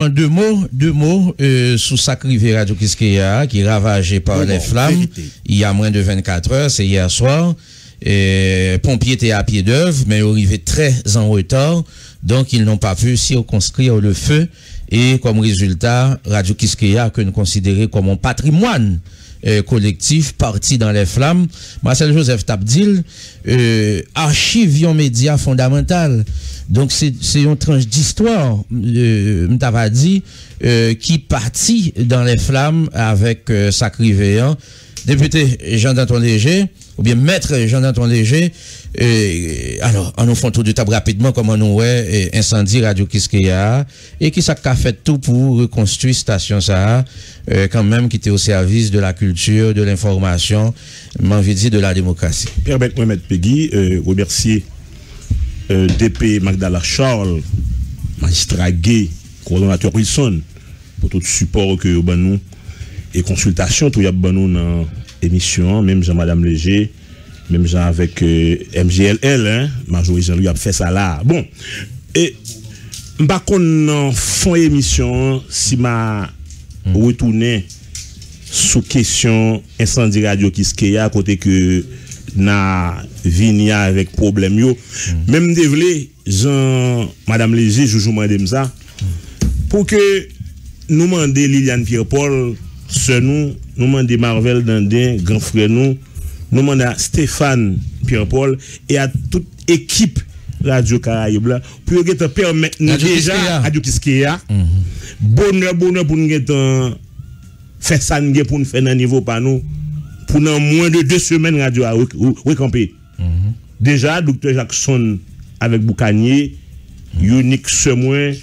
Deux mots sous Sacré Radio Kiskeya qui est ravagé par les flammes. Vérité. Il y a moins de 24 heures, c'est hier soir. Pompiers étaient à pied d'œuvre, mais ils arrivaient très en retard, donc ils n'ont pas pu circonscrire le feu. Et comme résultat, Radio Kiskeya, que nous considérons comme un patrimoine collectif parti dans les flammes. Marcel Joseph Tabdil, archive un média fondamental. Donc c'est une tranche d'histoire, m'tava dit, qui partit dans les flammes avec Sacré Veillant. Député Jean-Danton Léger, ou bien maître Jean-Danton Léger, alors, on nous fait tout de table rapidement, comme on nous ouais, incendie Radio Kiskeya, et qui ça a fait tout pour reconstruire station ça, quand même, qui était au service de la culture, de l'information, m'envie de dire de la démocratie. Permettez-moi, M. Peggy, remercier DP Magdala Charles, magistrat Gay, coordonnateur Wilson, pour tout le support que vous nous et consultation, tout y a nous dans l'émission, même Jean-Madame Léger, même Jean avec MGLL, hein, Marjorie Jean-Louis a fait ça là. Bon, et m'pas qu'on fond émission si m'a retourné sous question incendie Radio Kiskeya côté que na vini avec problème yo. Même dévelé Jean Madame Léger joujou mandem ça pour que nous demander Liliane Pierre-Paul ce nous demander Marvel Dandin grand frère nous demandons à Stéphane Pierre-Paul et à toute équipe Radio Caraïbe là pour que permettre déjà Radio Kiskeya bonheur pour nous faire ça pour nous faire un niveau par nous pour dans moins de 2 semaines radio à recamper. Déjà docteur Jackson avec Boukanier, Unique Semoin,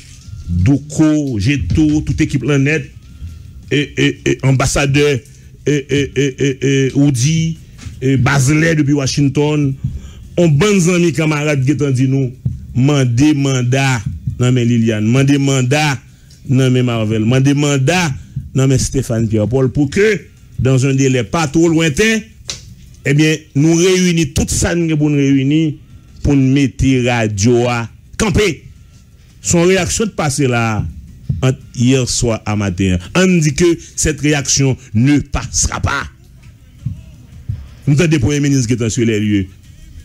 Douko, Geto, toute équipe là net et ambassadeur Oudi Baselé depuis Washington, on bon amis camarades qui t'ont dit nous mandé mandat non mais Liliane, mandé mandat non mais Marvel, mandé mandat non mais Stéphane Pierre-Paul pour que dans un délai pas trop lointain, eh bien nous réunir tout ça pour nous réunir pour nous mettre radio à camper. Son réaction de passer là hier soir à matin, on dit que cette réaction ne passera pas. Nous avons des premiers ministres qui sont sur les lieux.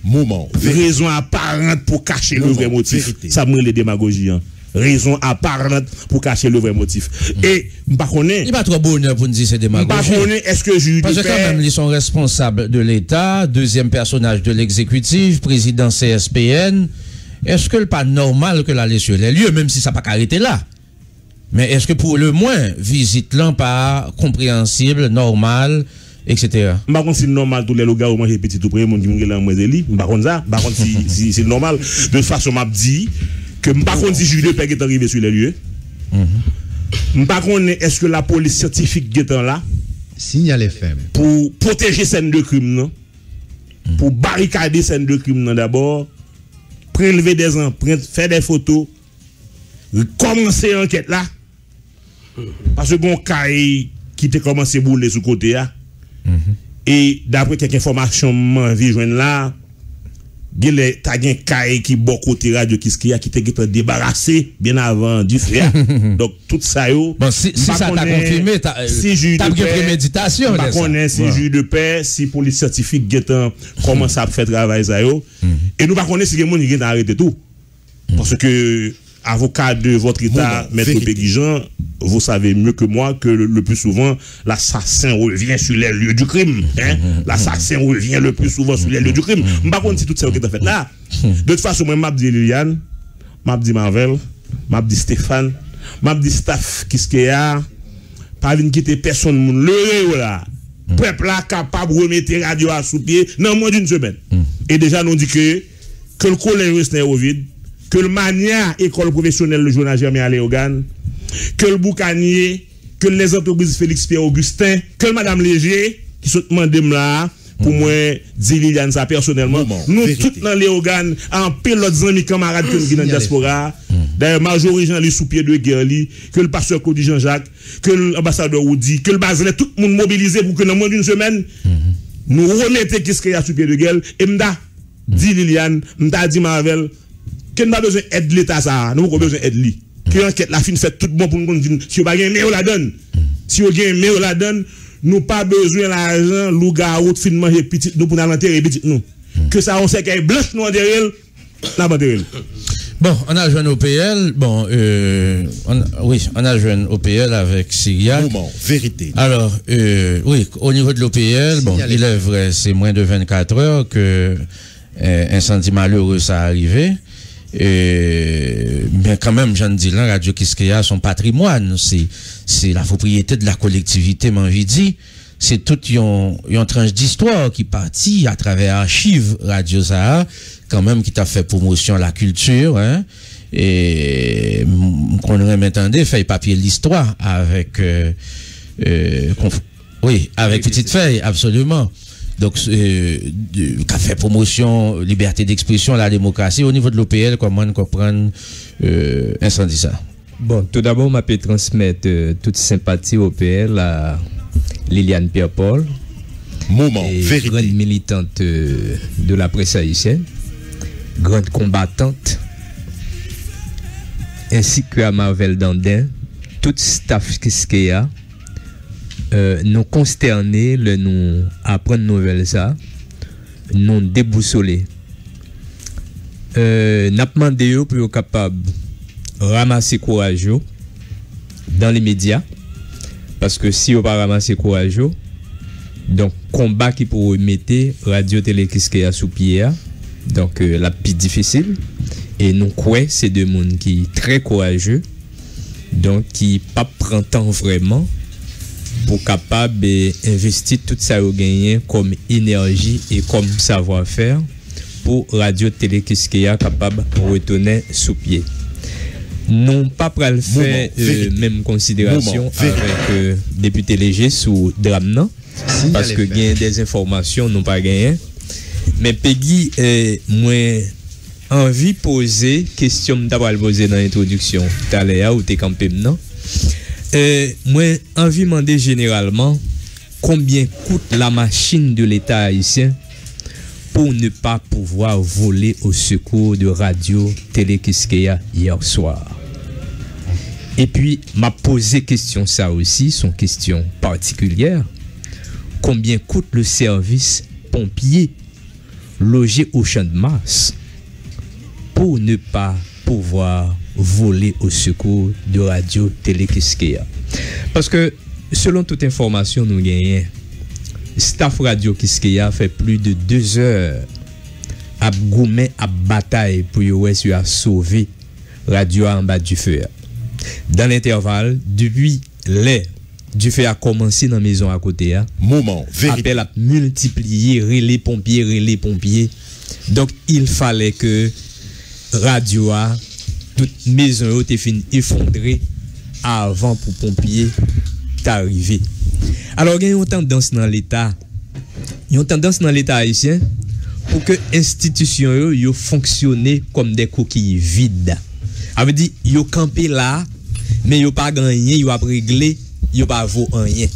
Moment. Raison apparente pour cacher le vrai motif. Vérité. Ça me les démagogies. Hein. Raison apparente pour cacher le vrai motif. Et m'pas connaît. Il pas trop bonheur pour nous dire c'est démagogie. M'pas connaît est-ce que juge parce que quand même ils sont responsables de l'État, deuxième personnage de l'exécutif, président CSPN. Est-ce que le pas normal que la sur les lieux même si ça pas arrêté là? Mais est-ce que pour le moins visite là pas compréhensible, normal, etc. Par contre, c'est normal, tous les gars au moins petit tout près, mon qui m'ont dit, par contre, ça, par contre, si c'est normal, de toute façon, m'a dit que, par contre, si Jules Peg est arrivé sur les lieux, par contre, est-ce que la police scientifique est là? Signal FM. Pour protéger scène de crime, non? Pour barricader scène de crime, non, d'abord, prélever des empreintes, faire des photos, commencer l'enquête là, parce que bon, caille qui t'a commencé à bouler sous côté là. Et d'après quelques informations m'envie joindre là, il y a un caille qui bon côté Radio Kiskeya qui t'a débarrassé bien avant du faire. Donc tout ça yo. Bon si ça t'a confirmé, si t'as pris préméditation là. On connaît si juge de paix, si police scientifique guetant commence à faire travail ça yo. Et nous pas connaît si quelqu'un qui a arrêté tout. Parce que avocat de votre État, Maître Péguijan, vous savez mieux que moi que le plus souvent, l'assassin revient sur les lieux du crime. Hein? L'assassin revient le plus souvent sur les lieux du crime. Je ne sais pas si tout ça qui est fait là. De toute façon, moi, je dis Liliane, je dis Marvel, je dis Stéphane, je dis Staff Kiskeya, pas venir quitter personne, le là. Peuple là capable de remettre radio à sous pied dans moins d'une semaine. Et déjà, nous dit que le collège reste au vide. Que le Mania, école professionnelle, le journal Germain Léogane, que le Boukanier, que les entreprises Félix Pierre Augustin, que Madame Léger, qui sont demandés là, pour moi, dire Liliane ça personnellement. Nous, tous dans Léogane, en pilote amis camarades que nous dans la diaspora, d'ailleurs, Marjorie Jean-Louis sous pied de guerre, que le pasteur Claude Jean-Jacques, que l'ambassadeur Oudi, que le Baselé, tout le monde mobilisé pour que dans moins d'une semaine, nous remettons qu'est-ce qu'il y a sous pied de guerre, et m'da, dit Liliane, m'da dit Marvel, que nous avons besoin d'aide l'État, ça. Nous avons besoin d'aide lui. Que l'enquête la fin fait tout bon pour nous dire si vous pas gagner la donne. Si vous gagnez la donne, nous pas besoin l'argent loup-garou fin manger petit nous pour enterrer petit nous. Que ça on sait qu'elle blanche nous enterrer, n'a pas enterrer. Bon, on a joué un OPL, on a joué un OPL avec Syriac. Moment, vérité. Alors, oui, au niveau de l'OPL, bon, il est vrai, c'est moins de 24 heures que incendie malheureux ça arrivé. Mais quand même, j'en dis là, Radio Kiskeya, son patrimoine, c'est la propriété de la collectivité, m'envie dit. C'est toute une tranche d'histoire qui partit à travers archives Radio Zaha, quand même, qui t'a fait promotion à la culture, hein. Et, qu'on aurait maintenant fait papier l'histoire avec, avec Petite Feuille, absolument. Donc, qui a fait promotion, liberté d'expression, la démocratie. Au niveau de l'OPL, comment on comprend incendie ça? Bon, tout d'abord, je peux transmettre toute sympathie au OPL à Liliane Pierre-Paul, Moment, vérité. Grande militante de la presse haïtienne, grande combattante, ainsi que à Marvel Dandin, tout staff Kiskeya. Nous consterner, nous apprendre nouvelles ça, nous déboussoler. N'a demandé pour être capable de ramasser courage dans les médias, parce que si on pas ramasser courage, donc combat qui pour mettre Radio Télé Kiskeya sous pied, donc la plus difficile. Et nous croyons c'est deux monde qui très courageux, donc qui pas prend temps vraiment pour capable d'investir tout ça au gagné comme énergie et comme savoir-faire pour Radio Télé Kiskeya capable de retourner sous pied. Non pas pour le faire même considération avec député léger sous drame parce que il y a des informations non pas gagné. Mais Peggy moi envie poser question d'avoir posé dans l'introduction tout à l'heure où t'es campé maintenant. Moi, envie demander généralement combien coûte la machine de l'État haïtien pour ne pas pouvoir voler au secours de Radio Télé Kiskeya hier soir. Et puis, m'a posé question ça aussi, son question particulière. Combien coûte le service pompier logé au Champ de Mars pour ne pas pouvoir voler au secours de Radio Télé Kiskeya? Parce que selon toute information nous gagnons, staff Radio Kiskeya fait plus de 2 heures à goumer à bataille pour sauver Radio en bas du feu. Dans l'intervalle, depuis du feu a commencé dans la maison à côté, moment, appel à multiplier, relais pompiers. Donc il fallait que Radio a toute maison était fin effondrée avant pour pompier t'arriver. Alors il y a une tendance dans l'état haïtien pour que institutions yo fonctionner comme des coquilles vides. Ça veut dire yo camper là mais yo pas gagné, yo a régler, yo pas vaut rien.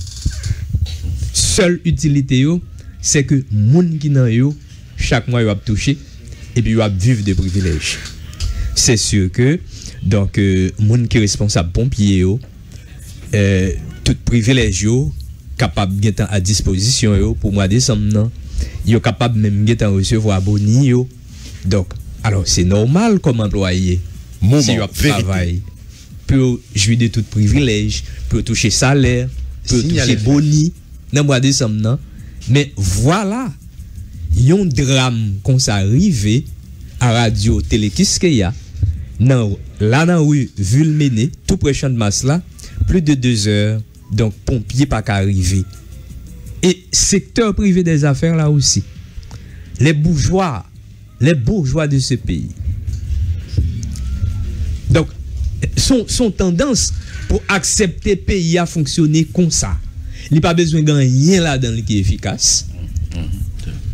Seule utilité yo c'est que moun qui nan yo chaque mois yo a toucher et puis yo a vivre de privilèges. C'est sûr que donc moun qui responsable pompier yo tout privilège yo capable gen à disposition yo pour mois décembre nan yo capable même gen recevoir boni yo. Donc alors c'est normal comme employé si yo travaille peut jouir de tout privilège, peut toucher salaire, peut toucher boni dans mois décembre nan. Mais voilà yon drame qu'on s'arrive à Radio Télé Kiskeya nan là dans rue Vulmené tout près Champ de Mars là plus de 2 heures, donc pompiers pas qu'arriver. Et secteur privé des affaires là aussi, les bourgeois de ce pays, donc son tendance pour accepter pays à fonctionner comme ça. Il n'y a pas besoin de rien là-dedans qui est efficace.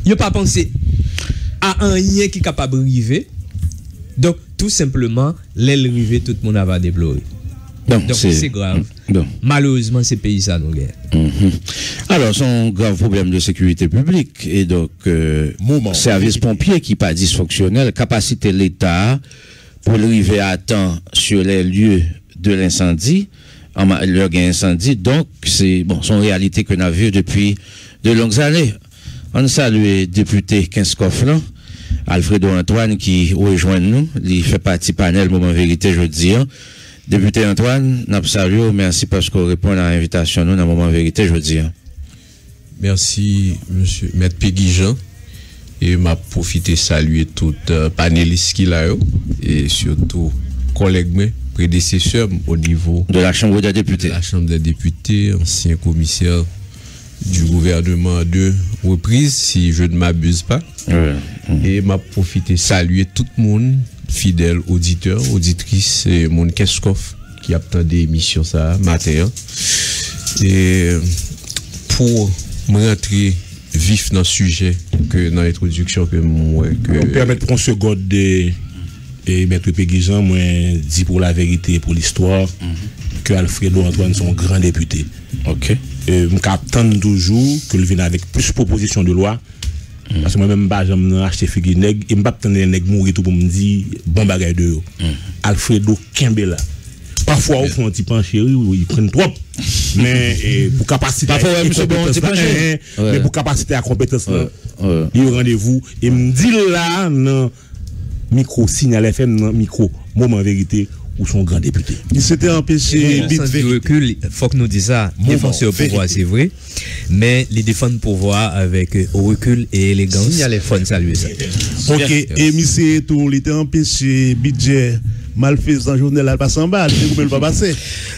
Il n'y a pas pensé à un rien qui est capable de arriver. Donc tout simplement, l'arrivée tout le monde va déplorer. Donc c'est grave. Malheureusement, ces pays ça nous gagne. Alors, son grave problème de sécurité publique et donc service pompier qui pas dysfonctionnel, capacité l'État pour arriver à temps sur les lieux de l'incendie, leur incendie. Donc, c'est bon, son réalité que nous avons vu depuis de longues années. On salue le député Kinskoff, Alfredo Antoine, qui rejoint nous. Il fait partie panel Moment Vérité, je veux dire. Député Antoine, nous saluons. Merci parce qu'on répond à l'invitation nous dans Moment Vérité, je veux dire. Merci, monsieur Maître Peggy Jean. Et m'a profité saluer tout panéliste qui l'a eu et surtout collègues, prédécesseurs au niveau de la Chambre des députés. La Chambre des députés, ancien commissaire du gouvernement à 2 reprises, si je ne m'abuse pas. Et m'a profité saluer tout le monde, fidèle auditeur, auditrice, et mon Kinskoff qui a des émissions ça matin. Et pour me rentrer vif dans le sujet que dans l'introduction que moi on permet de prendre seconde de et Maître Peggy Jean, moi dit pour la vérité et pour l'histoire que Alfredo Antoine sont grand député. OK. Je m'attends toujours que le vienne avec plus de propositions de loi. Parce que moi-même, j'ai acheté figure nèg et m'pas attendre les nèg mourir tout pour me dire bon bagay de yo. Alfredo Kembela. Parfois au fond un petit penché, oui, ils prennent trop. Mais pour capacité mais pour capacité à compétence il y a rendez-vous et me dit là non micro signal FM non micro Moment Vérité ou son grand député. Il s'était empêché de recul, faut que nous disions ça, défenseur au pouvoir c'est vrai, mais les défendre pouvoir avec recul et élégance. Il faut saluer ça. OK, et monsieur tout il était empêché budget mal fait dans journal là pas en bas, il ne pas passer.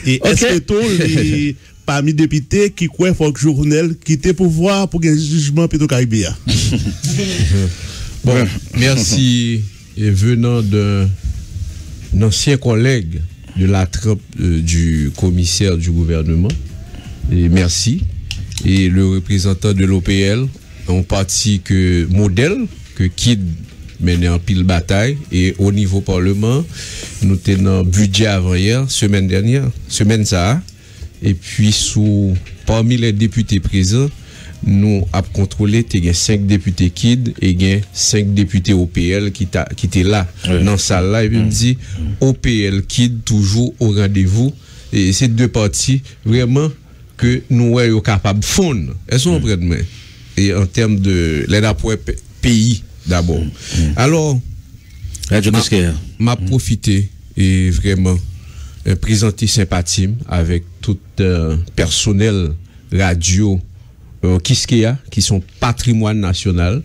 Et est-ce que tout parmi députés qui croient faut que journal quitter pouvoir pour un jugement Petro-Caribéen. Bon, merci et venant d'un ancien collègue de la trappe du commissaire du gouvernement. Et merci. Et le représentant de l'OPL, un parti que modèle, que Kid menait en pile bataille. Et au niveau parlement, nous tenons budget avant-hier, semaine dernière, semaine ça. Et puis, parmi les députés présents, nous avons contrôlé 5 députés KID et 5 députés OPL qui étaient là, dans la salle là. Et puis, me dit, OPL KID toujours au rendez-vous. Et ces deux partis, vraiment, que nous sommes capables de fondre. Elles sont près de moi. Et en termes de l'aide à pays, d'abord. Alors, m'a profité et vraiment présenter sympathie avec tout personnel radio Kiskeya, qui sont patrimoine national.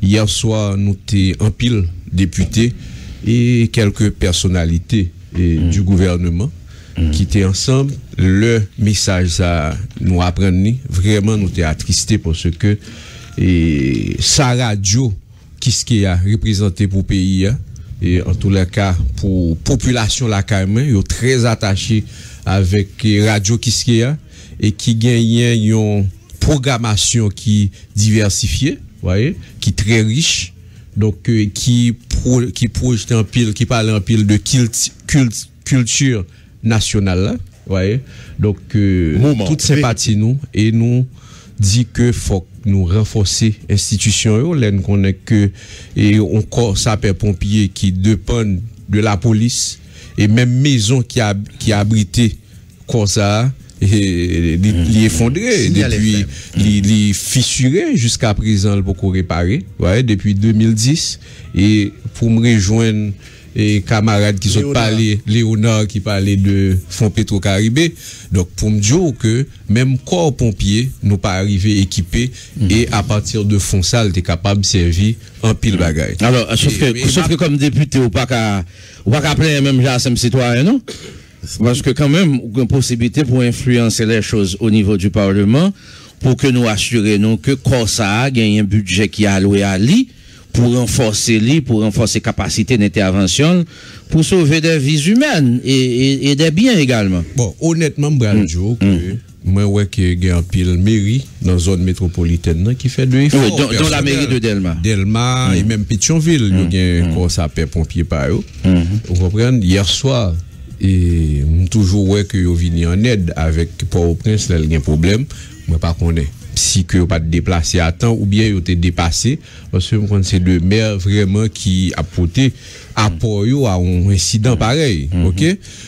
Hier soir, nous étions en pile députés et quelques personnalités du gouvernement qui étaient ensemble. Le message, ça nous apprenait. Vraiment, nous étions attristés parce que sa radio Kiskeya représenté pour pays, et en tous les cas, pour population la Carmen, ils sont très attachés avec Radio Kiskeya et qui gagnent une programmation qui diversifiée, voyez, qui très riche, donc qui projette en pile, qui parle en pile de culture nationale, là, voyez. Donc toute sympathie nous et nous dit que faut nous renforcer institution là nous connaît que et encore sapeurs-pompiers qui dépendent de la police et même maison qui abritait comme ça et les effondré depuis les fissuré jusqu'à présent pour réparer ouais depuis 2010 et pour me rejoindre et camarades qui sont parlé Léonard qui parlait de fonds Petro-Caribé donc pour me dire que même corps pompier nous pas arrivé équipé et à partir de fonds sale t'es capable de servir en pile bagaille. Alors sauf que comme député ou pas qu'à plein même genre citoyen non parce que quand même une possibilité pour influencer les choses au niveau du Parlement pour que nous assurer que Corsa gagne un budget qui est alloué à lui pour renforcer capacité d'intervention, pour sauver des vies humaines et des biens également. Bon, honnêtement, Branjo, moi, ouais, qu'il y a un pile mairie dans la zone métropolitaine qui fait de efforts. Oui, dans la mairie de Delma. Delma et même Pétionville, il y a un corps sapeur-pompier par eux. Vous comprenez? Hier soir, et toujours ouais que vous venez en aide avec Port-au-Prince, là, il y a un problème. Moi, pas connais. si que pas déplacé à temps ou bien ils ont été dépassés parce que c'est le maire vraiment qui a porté apport à un incident pareil. OK?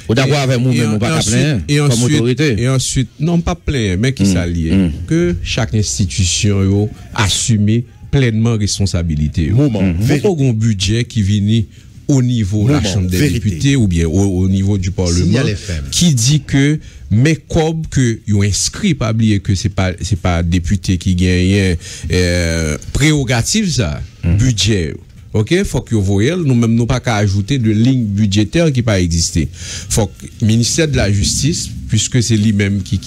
Ou d'accord avec nous-mêmes, pas plein comme autorité. Et ensuite, non pas plein, mais qui s'allie que chaque institution yo assumer pleinement responsabilité. Faut un budget qui vient au niveau de la Chambre des députés ou bien au niveau du Parlement qui dit que mais comme que ils ont inscrit, pas oublier que c'est pas député qui gagne prérogative ça, budget. OK, faut que vous voyez, nous-mêmes nous pas qu'à ajouter de ligne budgétaire qui pas exister. Faut que le ministère de la Justice, puisque c'est lui-même qui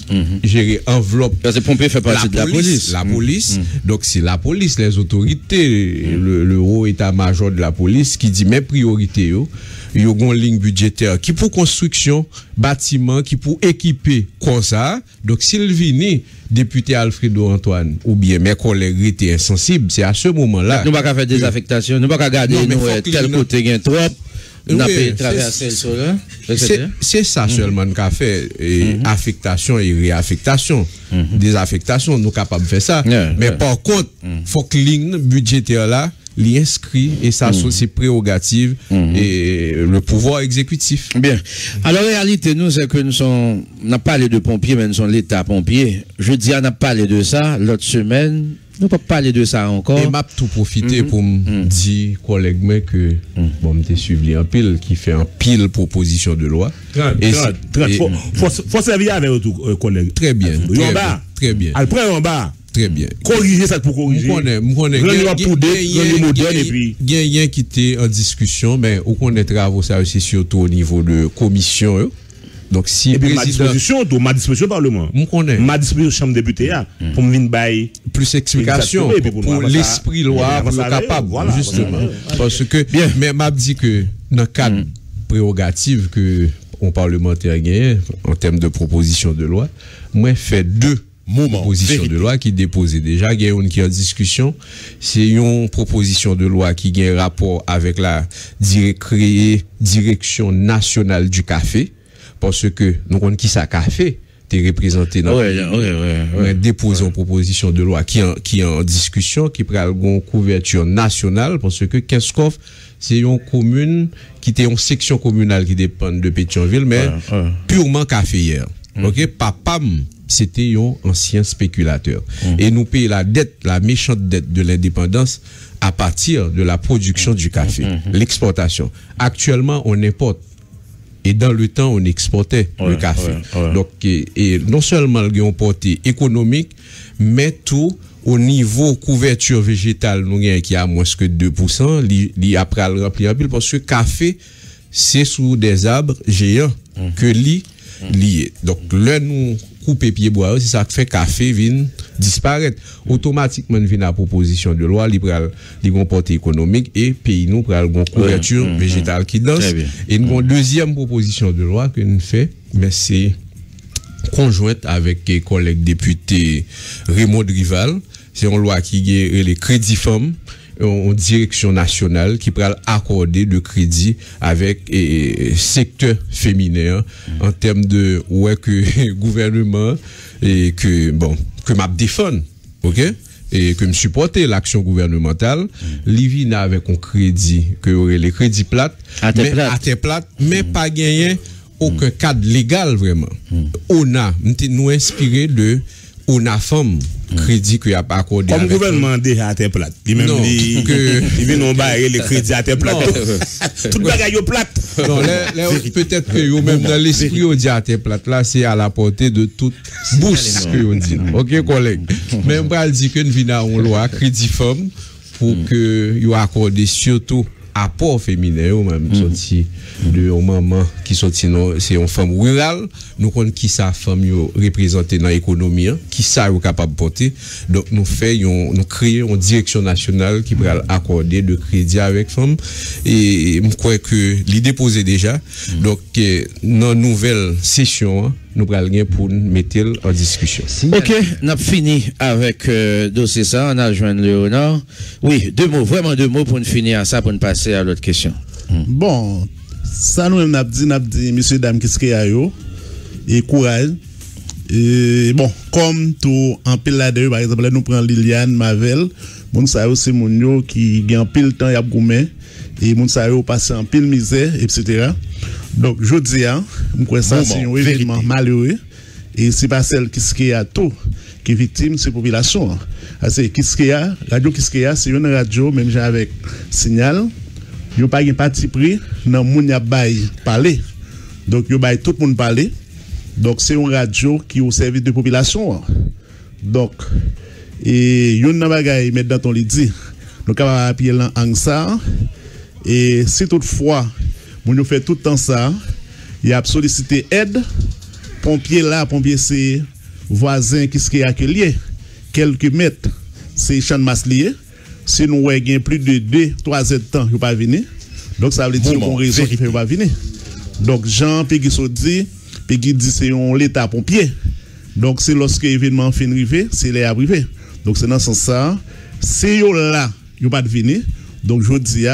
gère enveloppe. Parce que pompier fait partie de la police. La police. Donc c'est la police, les autorités, le haut état-major de la police qui dit mes priorités yo. Il y a une ligne budgétaire qui pour construction, bâtiment, qui pour équiper comme ça. Donc, s'il vient, député Alfredo Antoine, ou bien mes collègues étaient insensibles, c'est à ce moment-là. Nous ne pouvons pas faire des affectations, nous ne pouvons pas garder tel côté gain trop. Nous pouvons traverser le sol. C'est ça seulement qu'a fait affectation et réaffectation. Des affectations, nous sommes capables de faire ça. Mais par contre, il faut que ligne budgétaire là, l'inscrit et ça sont ses prérogatives et le pouvoir exécutif. Bien. Alors, la réalité, nous, c'est que on n'a pas parlé de pompiers, mais nous sommes l'État pompier. Je dis, on a parlé de ça l'autre semaine. Nous ne pouvons pas parler de ça encore. Et m'a tout profité pour me dire, collègue, que, bon, je suivi un pile qui fait un pile proposition de loi. Faut servir avec votre collègue. Très bien. Très bien. Après, en bas. Très bien. Corriger ça pour corriger. Il y a qui était en discussion, mais au cours des travaux, ça aussi surtout au niveau de commission. Donc, si et puis ma disposition Parlement. Ma disposition Chambre des députés, pour me venir bailler plus explication pour l'esprit loi, pour le capable, justement. Parce que, mais m'a dit que dans le cadre prérogative que on parlementaire gagne en termes de proposition de loi, moi, fait deux proposition de loi qui déposée déjà, il y a une qui est en discussion, c'est une proposition de loi qui a un rapport avec la direction nationale du café, parce que nous connaissons qui ça café, t'es représenté dans déposer une proposition de loi qui est en discussion, qui prend une couverture nationale, parce que Kinskov, c'est une commune qui était une section communale qui dépend de Pétionville, mais purement caféière. OK, papam, c'était un ancien spéculateur. Et nous payons la dette, la méchante dette de l'indépendance à partir de la production du café, l'exportation. Actuellement, on importe. Et dans le temps, on exportait le café. Donc, et non seulement il y a un portée économique, mais tout au niveau couverture végétale, nous avons qui a moins que 2%, li après le remplir parce que café, c'est sous des arbres géants que lié. Donc, là, nous couper pied bois, c'est ça qui fait café vient disparaître. Automatiquement, vient la proposition de loi, les portée économique et pays nous pral une couverture végétale qui danse. Et une deuxième proposition de loi que nous fait, mais c'est conjointe avec les collègues députés Raymond Rival. C'est une loi qui est les crédits femmes en direction nationale qui pourra accorder de crédit avec secteur féminin en termes de que gouvernement et que m'a défendre, OK, et que me supporter l'action gouvernementale, Livina avec un crédit que aurait les crédits plates à terre plate mais pas gagné aucun cadre légal vraiment. On a nous inspiré de on a femme crédit que a pas accordé comme gouvernement déjà à terre plate lui même il vient on bailler les crédits à terre plate tout bagaille au plate non peut-être que yo même dans l'esprit on dit à terre plate là c'est à la portée de toute bouche que on dit OK collègue même pas dit que nous vient à une loi crédit femme pour que yo accorder surtout apport féminin ou même sorti de maman qui sorti c'est une femme rurale nous connaissons qui sa femme yo représenter dans l'économie qui ça est capable porter donc nous créer une direction nationale qui pourra accorder de crédit avec femme et je crois que l'idée posée déjà donc dans nouvelle session nous allons pour mettre en discussion. OK, on a fini avec dossier ça, on a joint Léonard. Oui, vraiment deux mots pour nous finir ça, pour nous passer à l'autre question. Bon, ça nous n'a dit, messieurs, dames, qu'est-ce qu'il y a yo, et courage, Bon, comme tout en pile là-dedans, par exemple, là, nous prenons Liliane, Mavel, moun sa yo c'est moun yo qui gagne pile temps y a goumé et moun sa yo passe en pile misère, etc. Donc, je dis, je crois que ça, c'est un événement malheureux. Et c'est pas celle qui a tout, qui est victime, c'est la population. C'est Kiskeya, radio Kiskeya, c'est une radio, même avec signal. Il n'y a pas de parti pris, non, moun y a parler. Donc, il y a tout le monde parler. Donc, c'est une radio qui est au service de la population. Donc, et il y a une bagaille, mais dans ton lit dit. Donc, on va appuyer en ça. Et si toutefois, on fait tout le temps ça, il y a sollicité aide. Pompiers là, pompiers c'est voisins qui sont accueillis. Quelques mètres, c'est champ de masse lié. Si nous avons plus de 2-3 heures de temps, ils ne pas venir. Donc ça veut dire qu'on raison qui ne peut pas venir. Donc Jean Peggy dit c'est l'état pompier. Donc c'est lorsque l'événement fin arrivé, c'est les arrivés. Donc c'est dans ce sens c'est là, ils ne pas venir. Donc je dis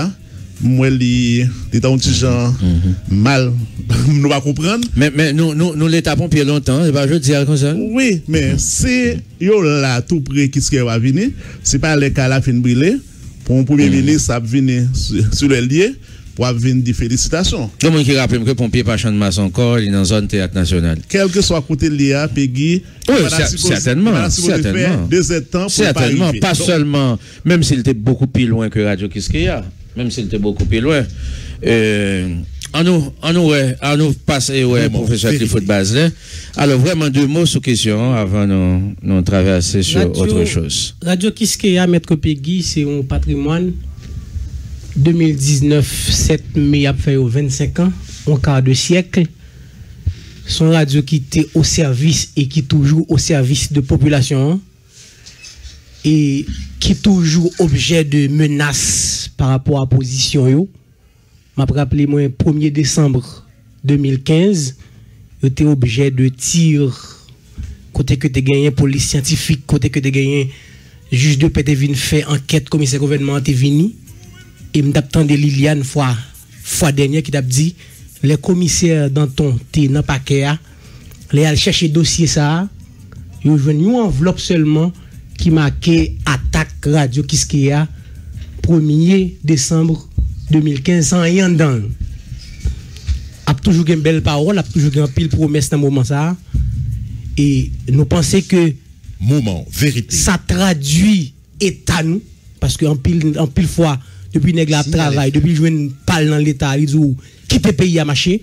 moi les un petit gens mal nous pas comprendre mais nous l'état pompier longtemps et pas je dis comme ça oui mais c'est yo là tout près qui va venir c'est pas les cas la fin brûler pour un premier ministre ça venir sur le lieu pour venir des félicitations comment qui rappelle que pompier pas champ de masse encore il est dans zone théâtre national quel que soit côté Léa Peggy certainement 2 heures de temps pour certainement pas seulement même s'il était beaucoup plus loin que Radio Kiskeya même s'il était beaucoup plus loin. On nous passer, professeur Clifford Bazley. Alors, vraiment, 2 mots sur question avant de traverser sur autre chose. Radio Kiskeya, Maître Peggy, c'est un patrimoine. 2019, 7 mai, a fait 25 ans, un quart de siècle. Son radio qui était au service et qui est toujours au service de population. Et qui est toujours objet de menaces par rapport à la position. Je me rappelle, moi, 1er décembre 2015, j'étais objet de tir, côté que tu as gagné police scientifique, côté que tu as gagné juge de paix, tu fait enquête, commissaire gouvernement, tu venu. Et je m'attends de Liliane, fois dernière, qui t'a dit, les commissaires dans ton thé, dans le paquet, les aller chercher dossier ça, ils ont une enveloppe seulement qui marquait attaque radio Kiskeya 1er décembre 2015 sans rien dedans. A toujours une belle parole, a toujours une pile promesse dans moment ça. Et nous pensons que moment vérité. Ça traduit état nous parce que en pile fois depuis nèg la travail, depuis joine parle dans l'état, il dit qui peut pays a marché,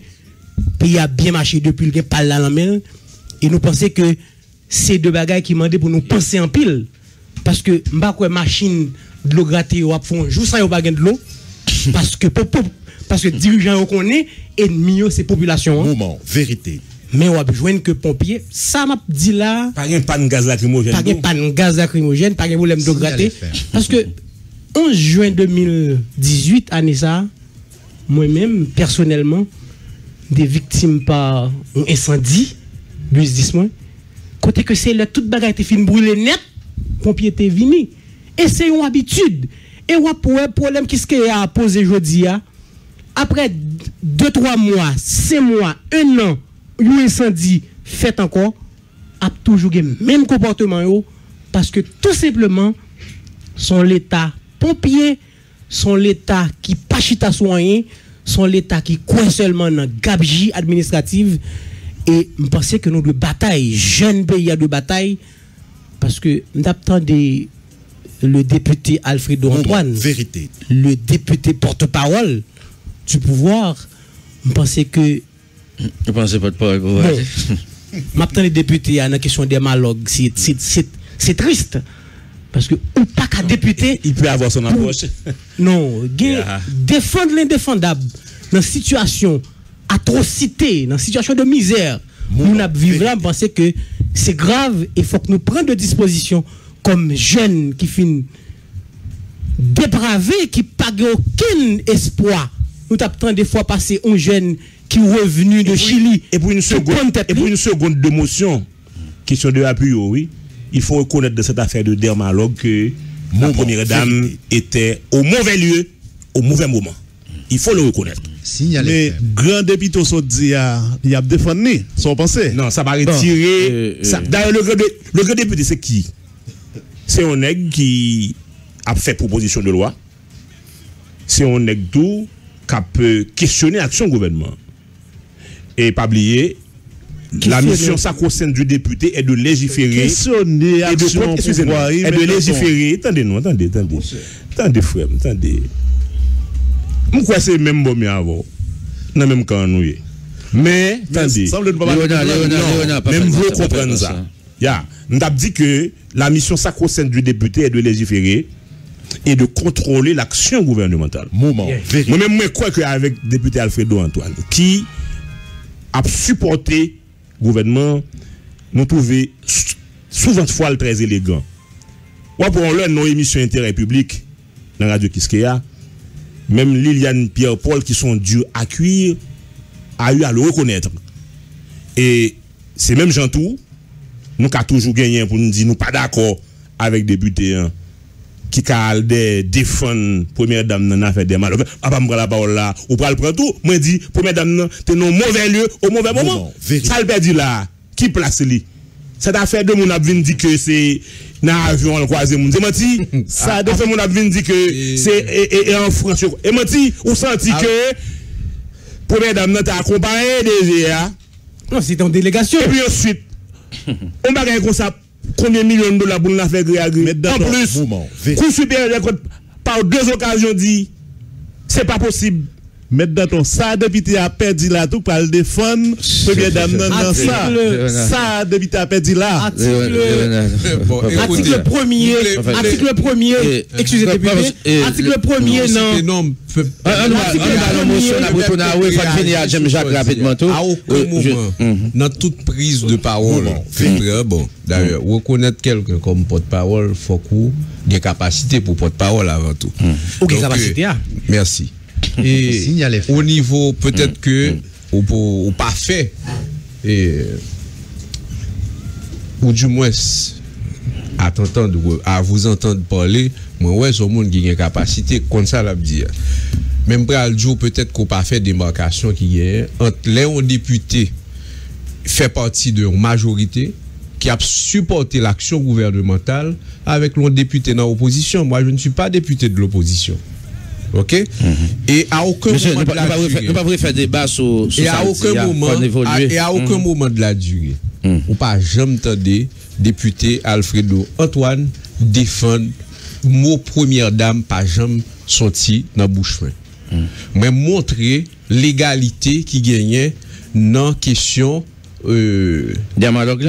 pays a bien marché depuis le parle dans la main et nous pensons que c'est 2 bagages qui demandent pour nous penser en pile. Parce que m'pa quoi machine de l'eau gratter ou font jour sans yo pas de l'eau parce que dirigeant on connaît ennemi c'est population. Moment vérité. Mais on a besoin que pompier ça m'a dit là pas un pan de gaz lacrymogène. Pas un pan de gaz lacrymogène, pas un problème d'eau gratter parce que 11 juin 2018 année ça moi-même personnellement des victimes par un incendie bus 10 mois côté que c'est là toute bagarre était fin brûler net pompier était venu et c'est une habitude et on pour un problème qui a posé aujourd'hui après 2-3 mois 5 mois 1 an un incendie fait encore a toujours le même comportement parce que tout simplement son l'état pompier son l'état qui pas chita soigné son l'état qui croit seulement dans gabegie administrative. Et je pense que nous de bataille, jeune pays de bataille, parce que nous attendons le député Alfredo Antoine, vérité. Le député porte-parole du pouvoir, je pense que. Je pense pas de parole. Maintenant, les députés, à la question des mallogues, c'est triste. Parce que, ou pas qu'un député. Il peut avoir son approche. Non, défendre l'indéfendable dans une situation atrocité, dans une situation de misère, nous vivons là, je pense que c'est grave et il faut que nous prenions des dispositions comme jeunes qui finissent dépravés, qui n'ont aucun espoir. Nous avons des fois passé un jeune qui est revenu de Chili. Et pour une seconde de motion, question de appui, oui, il faut reconnaître de cette affaire de dermalogue que mon première dame était au mauvais lieu, au mauvais moment. Il faut le reconnaître. Mais grand député sont dit il a défendu son pensée. Non, ça va retirer. D'ailleurs, le grand député, c'est qui? C'est un nègre qui a fait proposition de loi. C'est un nègre tout qui peut questionner l'action du gouvernement. Et pas oublier, la mission sacro-sainte du député est de légiférer. Questionner l'action et de légiférer. Attendez, frère, attendez. Pourquoi c'est même bon avant? Non, même quand nous y. Mais, attendez. Même vous comprenez ça. Nous avons dit que la mission sacro-sainte du député est de légiférer et de contrôler l'action gouvernementale. Moi-même, je crois qu'avec le député Alfredo Antoine, qui a supporté le gouvernement, nous trouvons souvent fois très élégant. Ou pour l'heure, nos émissions intérêt public dans la radio Kiskeya, même Liliane Pierre-Paul, qui sont durs à cuire, a eu à le reconnaître. Et c'est même Jean-Tout, nous avons toujours gagné pour nous dire nous pas d'accord avec des députés qui ont défendre première dame dans l'affaire des malheurs. Papa me prend la parole là, ou pas le prendre tout, moi dit première dame t'es dans mauvais lieu au mauvais moment. Ça le perdu là, qui place lui? Cette affaire de mon abvin dit que c'est dans avion le croisé mon menti. Ça de fait mon abvin dit que c'est en France et menti ou senti que première dame t'a accompagné déjà. Non, c'est en délégation. Et puis ensuite on va gagner comme ça combien de millions de dollars pour nous faire agréer. En plus, Cour supérieure par deux occasions dit c'est pas possible. Mettre dans ton ça député a perdu là tout pour le défendre première dame dans ça député a perdu là article 1er excusez député article 1er non à aucun moment dans toute prise de parole bon d'ailleurs reconnaître quelqu'un comme porte-parole faut qu'on ait des capacités pour porte-parole avant tout. OK capacité. Merci. Et au niveau peut-être que ou pas fait ou du moins à vous entendre parler moi ouais ce monde qui a une capacité comme ça l'a dire même pral jour peut-être qu'on pas fait démarcation qui est entre les députés fait partie de une majorité qui a supporté l'action gouvernementale avec l'un député dans l'opposition. Moi je ne suis pas député de l'opposition. OK? Et à aucun moment de la durée. Nous pas faire débat sur et à aucun moment de la durée. Ou pas jamais entendu député Alfredo Antoine défendre mot première dame pas jamais sorti dans bouche fin. Mais montrer l'égalité qui gagnait dans question dermalogue.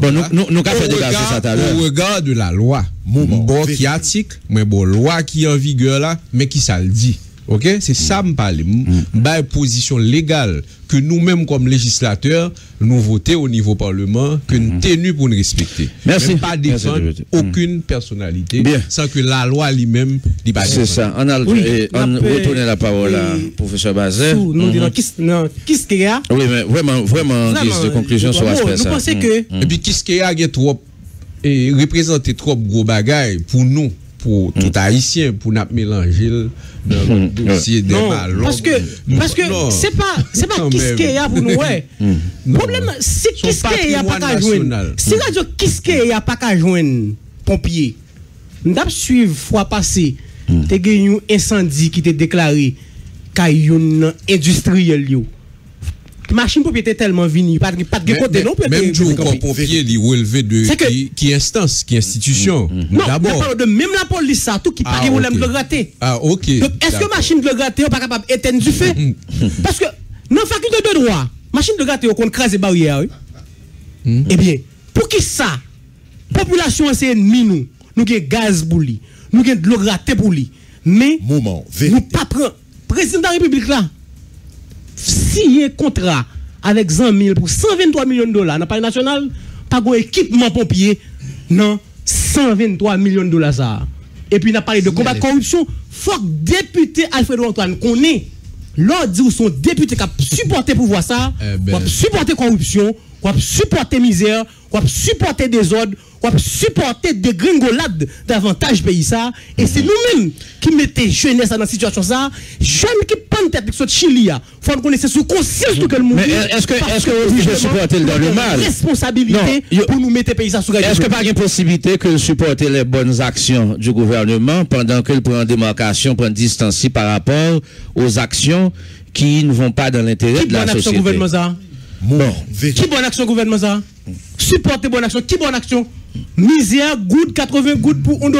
Bon, nous fait débat sur ça tout à l'heure. Au regard de la loi. Bon qui article mais bon loi qui est en vigueur là mais qui ça le dit. OK, c'est ça me parler. Bah position légale que nous-mêmes comme législateurs nous voter au niveau parlement que nous tenus pour nous respecter. Merci. Même pas défendre aucune personnalité sans que la loi lui-même dit pas. C'est ça. On retourne la parole à professeur Bazin. Nous disons qu'est-ce qu'il y a? Oui mais vraiment guise de conclusion sur l'aspect ça. Nous pensons que et puis qu'est-ce qu'il y a trop et représenter trop gros bagaille pour nous pour tout haïtien pour n'a mélanger dans le dossier des malheurs parce que c'est pas qu'est-ce qu'il y a pour nous ouais problème c'est qu'est-ce qu'il y a pas qu'à joindre si radio qu'est-ce qu'il y a pas qu'à joindre pompier n'a suivre fois passé t'es gagné un incendie qui était déclaré caillon industriel yo machine pompier était tellement vini pas de côté non peut même jour comme pompier li relevé de qui instance qui institution d'abord de même la police ça tout qui pas de problème de gratter OK donc est-ce que machine de gratter pas capable éteindre du feu parce que dans faculté de droit machine de gratter on crase barrière eh bien pour qui ça population c'est ennemi nous gain gaz pour lui nous gain de l'eau gratter pour lui mais nous pas prendre président de la République là signer contrat avec 100 000 pour 123 millions de dollars dans le Palais national, pas un équipement pompier, non, 123 millions de dollars ça. Et puis, on a parlé de combat de corruption. Faut que député Alfredo Antoine connaît, l'ordre dit où son député qui a supporté pouvoir ça, supporter corruption, on supporter misère, on supporter désordre, on supporter des gringolades davantage pays ça. Et c'est nous-mêmes qui mettons jeunesse dans la situation ça. Jeunes qui prennent tête sur Chili, il faut nous connaître sous conscience que le monde. Mais est-ce que vous obligez supporter dans le mal? Responsabilité pour nous mettre pays ça sous. Est-ce que pas une possibilité que supporter les bonnes actions du gouvernement pendant qu'il prend démarcation, prend distance par rapport aux actions qui ne vont pas dans l'intérêt de la société? Gouvernement ça? Bon, Qui bonne action gouvernement ça? Supporter bonne action. Qui bonne action? Misère, goutte, 80 gouttes pour $1.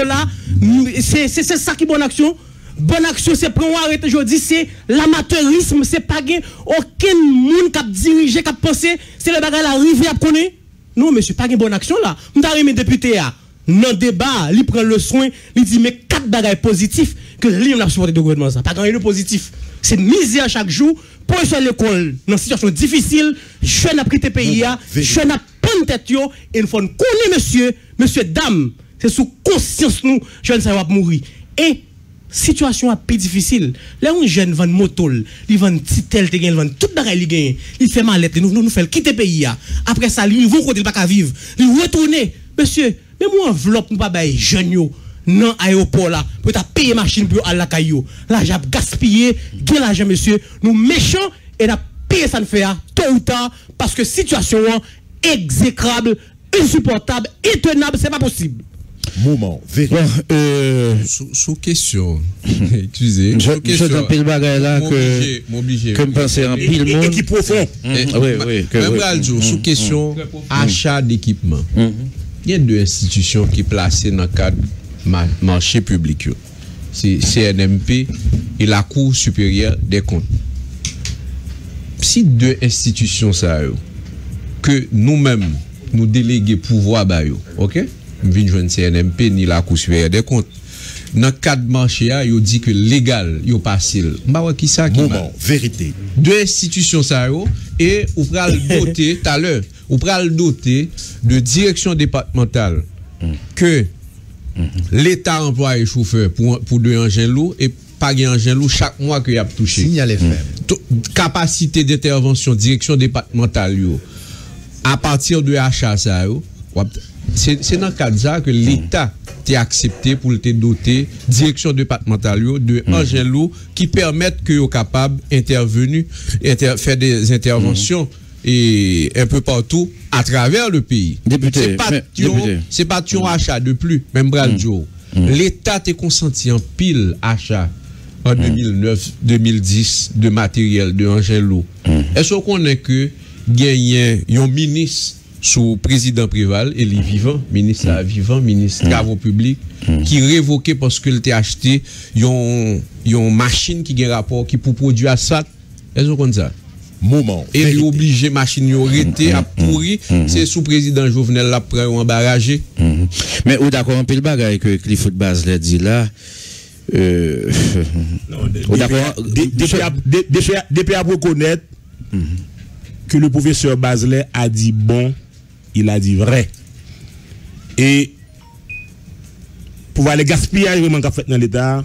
C'est ça qui bonne action. Bonne action, c'est prendre arrêter aujourd'hui, c'est l'amateurisme, c'est pas aucun monde qui a dirigé, qui a pensé, c'est le bagage la rivière à connaître. Non, monsieur, pas une bonne action là. M'ta mes députés là. Dans débat, il prend le soin, il dit mais 4 bagages positifs que lui on a supporté le gouvernement ça. Pas grand de positif. C'est misère chaque jour, pour à l'école dans une situation difficile, jeune a quitté pays là, jeune a prendre tête yo et il faut connaître monsieur dame, c'est sous conscience nous jeune ça va mourir. Et situation a plus difficile. Là un jeune vend moto, il vend titel, il vend tout bagage il gagne. Il fait mallette, nous fait quitter pays là. Après ça, il vont côté pas vivre. Il retourner. Monsieur, mais moi enveloppe nous pas bailler jeune yo dans aéroport là pour ta payer machine pour aller la caillou. Là j'ai gaspillé, gain l'argent monsieur. Nous méchants et n'a payer ça ne fait tôt ou tard parce que situation exécrable, insupportable, intenable, c'est pas possible. Moment vérité. Sous question, excusez. Je t'en pile bagage là que me penser en pile monde. Équipe profond. Oui. Même sous question achat d'équipement. Il y a 2 institutions qui sont placées dans le cadre marché public. C'est CNMP et la Cour supérieure des comptes. Si 2 institutions ça que nous-mêmes nous déléguons pouvoir OK? Nous venons joindre CNMP ni la Cour supérieure des comptes. Dans le cadre marché, il dit que légal, il passé. Qui ça qui moment vérité. 2 institutions ça et on va le doter tout à l'heure. On va le doter de direction départementale que l'État emploie les chauffeurs pour 2 engins lourds et pas un engin lourd chaque mois qu'il y a touché. Signal FM. Capacité d'intervention direction départementale à partir de achat ça c'est dans le cadre de ça que l'État t'a accepté pour te doter direction départementale de engins lourds qui permettent que soient capables d'intervenir faire des interventions et un peu partout à travers le pays. Député, c'est pas un achat de plus, même bras l'État t'a consenti en pile achat en 2009-2010 de matériel de engins lourds. Est-ce qu'on est que gagne un ministre sous président Préval et les vivants, ministre travaux publics qui révoqué parce qu'il t'a acheté une machine qui a rapport qui pour produire asphalte. Est-ce qu'on ça? Moment. Et il obligé machine yo arrêté à pourri, c'est sous président Jovenel là près embarrassé. Mais ou d'accord un pile bagaille que Clifford Basley dit là depuis à reconnaître que le professeur Basley a dit bon, il a dit vrai. Et pour voir les gaspillages vraiment qu'a fait dans l'État,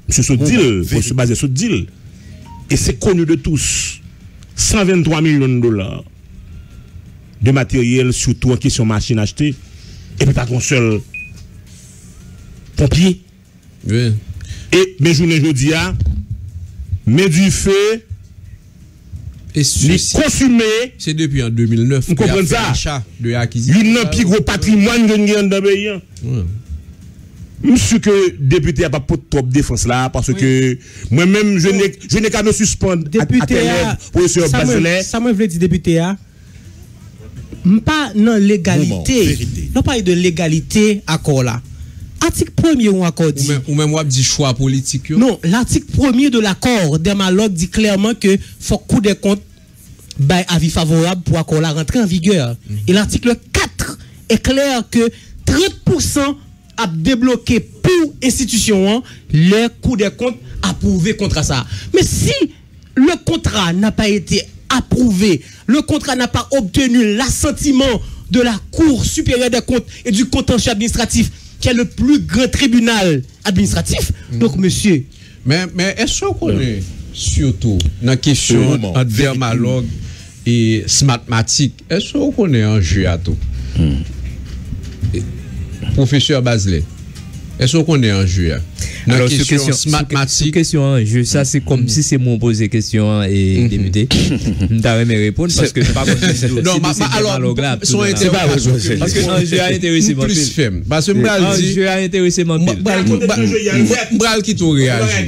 M. Sodil, M. Basley Sodil, et c'est connu de tous, 123 millions de dollars de matériel, surtout en question machine achetée, et puis pas qu'un seul pompier. Oui. Et mes journées jeudi, mais du feu, et consumé. C'est depuis en 2009. Vous comprenez ça? Achat de acquisition. Il n'a plus gros patrimoine de dans le pays. Monsieur que député a pas trop de défense là parce que moi-même je n'ai qu'à me suspendre député professeur Basley. Ça me veut dire député pas non légalité. Non pas de légalité accord là. Article 1er ou accord dit. Ou même moi dit choix politique. Non, l'article 1er de l'accord Dermalog dit clairement que faut coup des comptes by avis favorable pour accord là rentrer en vigueur. Et l'article 4 est clair que 30% a débloqué pour institution les coûts des comptes approuvés contre ça. Mais si le contrat n'a pas été approuvé, le contrat n'a pas obtenu l'assentiment de la Cour supérieure des comptes et du contentieux administratif, qui est le plus grand tribunal administratif, donc monsieur. Mais est-ce qu'on est surtout dans la question de Dermalog et Smartmatic, est-ce qu'on connaît un jeu à tout? Professeur Bazelet, est-ce qu'on connaît un jeu? Alors, question Smartmatic. Question en jeu, ça c'est comme si c'est moi poser question et débuter. T'as mes répondre parce que pas non, alors, son intervention. Parce que un jeu a intéressé mon plus femme. Parce que un jeu a intéressé mon pile. M'bral qui tout réagit.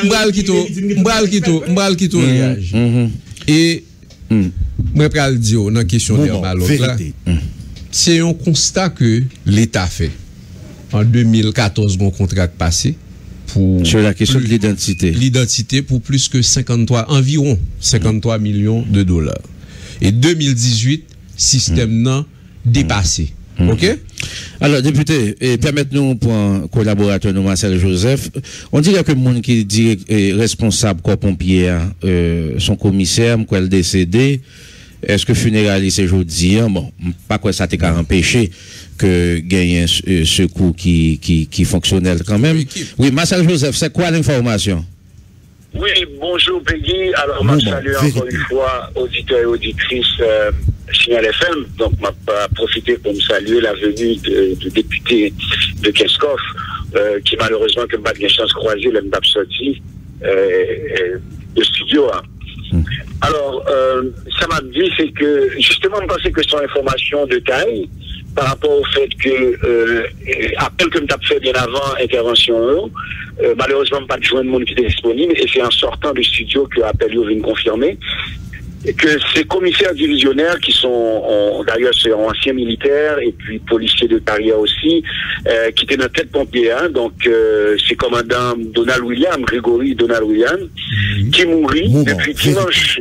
M'bral qui tout réagit. Et moi pral dire dans question de là. C'est un constat que l'État fait. En 2014, mon contrat passé pour sur la question de l'identité. L'identité pour plus que environ 53 millions de dollars. Et 2018, système non dépassé. OK? Alors, député, permettez-nous pour un collaborateur, nous, Marcel Joseph, on dirait que le monde qui dit responsable corps pompier, son commissaire, quoi le décédé, est-ce que funérailles c'est jeudi? Bon, pas quoi ça t'a empêché que gagne un secours qui fonctionnel quand même. Oui, Marcel Joseph, c'est quoi l'information? Oui, bonjour Peggy. Alors, moi, je salue encore une fois auditeurs et auditrices Signal FM. Donc, m'a profité pour me saluer la venue du député de Keskov, qui malheureusement, comme pas de chance croisée, l'aime d'absorti de studio. Alors, ça m'a dit, c'est que, justement, je pensais que c'est une information de taille par rapport au fait que, appel que tu as fait bien avant intervention, malheureusement, pas de joindre monde qui était disponible, et c'est en sortant du studio que appel vient confirmer que ces commissaires divisionnaires qui sont, d'ailleurs, c'est anciens militaires et puis policiers de carrière aussi, qui étaient dans tête pompier, hein, donc c'est commandant Grégory Donald William, qui mourit depuis dimanche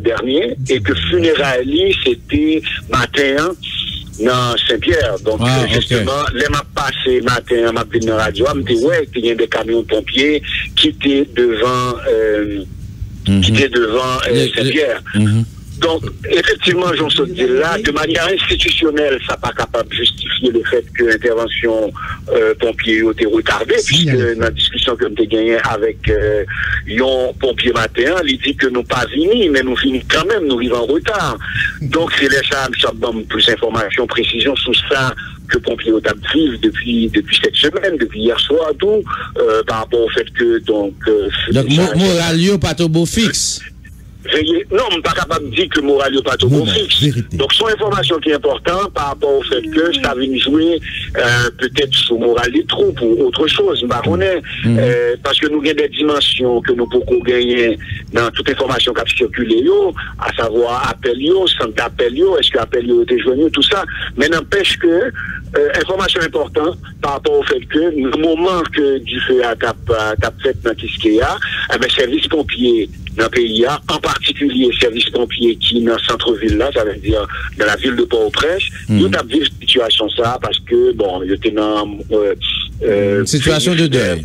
dernier et que funérailles c'était matin dans Saint-Pierre. Donc justement, les m'a passé matin, m'a venu dans la radio, m'a dit ouais, qu'il y a des camions de pompiers qui étaient devant Saint-Pierre. Donc, effectivement, j'en suis dit là, de manière institutionnelle, ça n'est pas capable de justifier le fait que l'intervention pompier a été retardée, puisque dans la discussion que j'ai gagnée avec un pompier matin, il dit que nous pas fini, mais nous finissons quand même, nous vivons en retard. Donc, c'est là ça, ça donne plus d'informations, précisions sur ça que pompier au table vivre depuis cette semaine, depuis hier soir, tout, par rapport au fait que, donc Moralio, pas au beau fixe. Non, je ne suis pas capable de dire que moral n'est pas tout bon fixe. Donc, son information qui est importante par rapport au fait que ça vient jouer peut-être sur moral des troupes ou autre chose. Parce que nous avons des dimensions que nous pouvons gagner dans toute information qui a circulé, à savoir appel, centre d'appel, est-ce que appel était joigné, tout ça. Mais n'empêche que information importante par rapport au fait que le moment que du feu a fait dans Kiskeya, service pompier dans le pays, en particulier service pompier qui est dans le centre-ville là, ça veut dire dans la ville de Port-au-Prince, ils ont vécu cette situation ça parce que bon, ils étaient dans situation de deuil.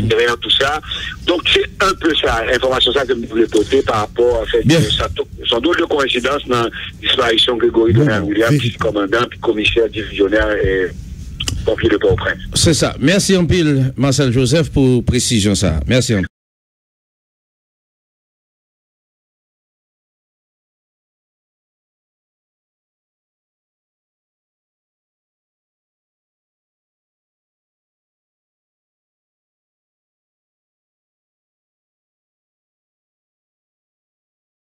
Derrière tout ça. Donc c'est un peu ça, information ça que je voulais porter par rapport à fait que ça sont d'autres coïncidences dans la disparition de Grégory Donald William, commandant puis commissaire divisionnaire et pompier de Port-au-Prince. C'est ça. Merci en pile, Marcel Joseph, pour précision ça. Merci en pile.